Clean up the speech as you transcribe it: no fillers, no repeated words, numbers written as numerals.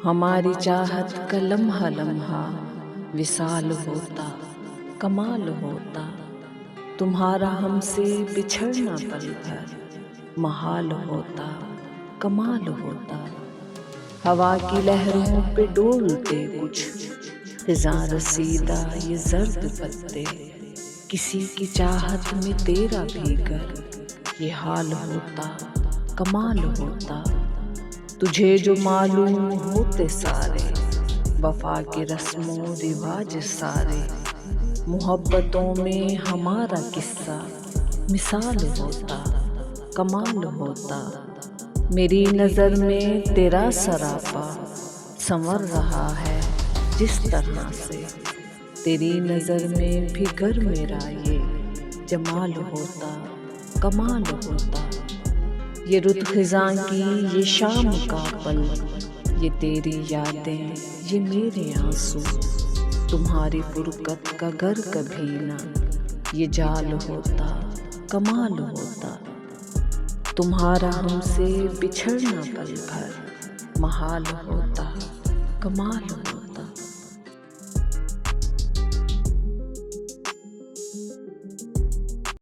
हमारी चाहत का लम्हा लम्हा विसाल होता, कमाल होता। तुम्हारा हमसे बिछड़ना पल भर महाल होता, कमाल होता। हवा की लहरों पे डोलते कुछ खिज़ां रसीदा ये जर्द पत्ते, किसी की चाहत में तेरा भीगर ये हाल होता, कमाल होता। तुझे जो मालूम होते सारे वफा के रस्मों रिवाज सारे, मोहब्बतों में हमारा किस्सा मिसाल होता, कमाल होता। मेरी नज़र में तेरा सरापा संवर रहा है जिस तरह से, तेरी नज़र में भी घर मेरा ये जमाल होता, कमाल होता। ये रुत खिज़ां की ये शाम का पल, ये तेरी यादें ये मेरे आंसू, तुम्हारी फुरकत का घर कभी ना ये जाल होता, कमाल होता। तुम्हारा हमसे बिछड़ना पल भर महाल होता, कमाल होता।